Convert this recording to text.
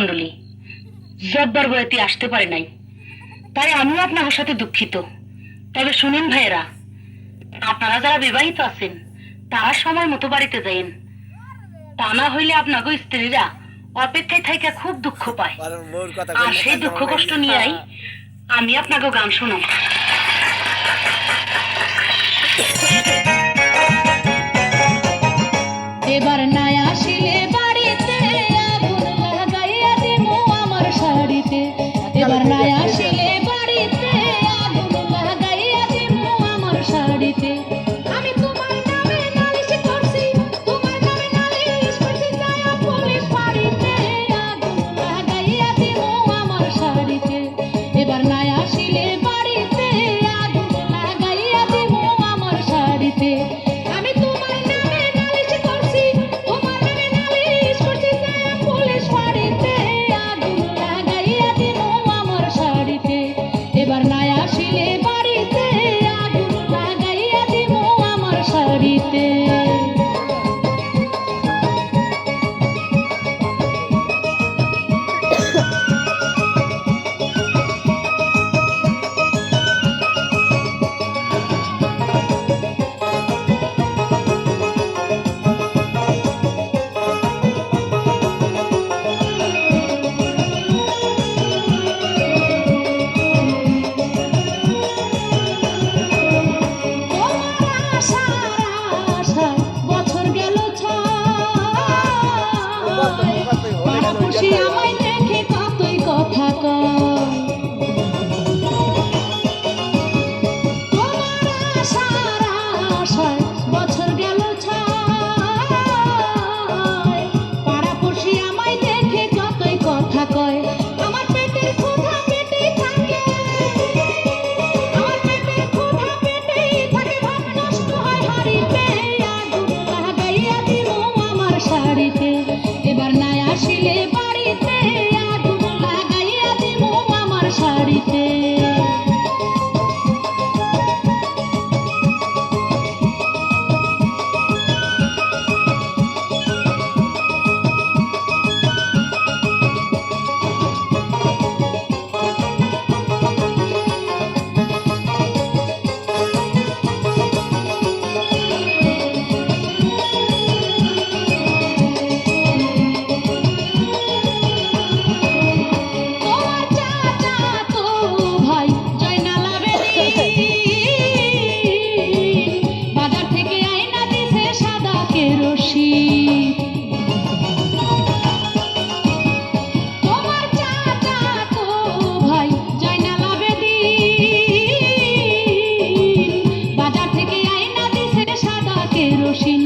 মণ্ডলী জব্বার বয়াতি আসতে পারে নাই, তাই আমিও আপনার সাথে দুঃখিত। তবে শুনুন ভাইয়েরা, আপনারা যারা বিবাহিত আছেন তারা সময় মতো বাড়িতে যাইন, তা না হইলে আপনাকে স্ত্রীরা অপেক্ষায় থাইকা খুব দুঃখ পায়। আর সেই দুঃখ কষ্ট নিয়েই আমি আপনাকে গান শোনাব। এবার নাই আসিলে বাড়িতে আগুন লাগাইয়া দিমু আমার শাড়িতে। এবার নাই আসিলে বাড়িতে আগুন লাগাইয়া দিমু আমার শাড়িতে। আমি তোমার নামে নালিশ করছি, তোমার নামে নালিশ করছি, যায়া পুলিশ বাড়িতে আগুন লাগাইয়া দিমু আমার শাড়িতে। এবার নাই আসিলে বাড়িতে আগুন লাগাইয়া দিমু আমার শাড়িতে। আমি তোমার নামে নালিশ করছি, তোমার নামে নালিশ করছি, যায়া পুলিশ বাড়িতে আগুন লাগাইয়া দিমু আমার শাড়িতে। এবার নাই আসিলে বাড়িতে আগুন লাগাইয়া দিমু আমার শাড়িতে। বছর গেল পাড়াপড়শি আমায় দেখে কতই কথা কয়। তোমার আশার আশায় বছর গেল পাড়াপড়শি আমায় দেখে কতই কথা কয়। আমার পেটের ক্ষুধা পেটেই থাকে, আমার পেটের ক্ষুধা পেটেই থাকে, ভাত নষ্ট হয় হাঁড়িতে আগুন লাগাইয়া দিমু আমার শাড়িতে। এবার নাই আসিলে বাড়িতে আগুন লাগাইয়া দিমু আমার শাড়িতে। তোমার চাচাতো ভাই জয়নাল আবেদীন বাজার থেকে আইনা দিছে সাদা কেরোসিন। তোমার চাচাতো ভাই জয়নাল আবেদীন বাজার থেকে আইনা দিছে সাদা কেরোসিন।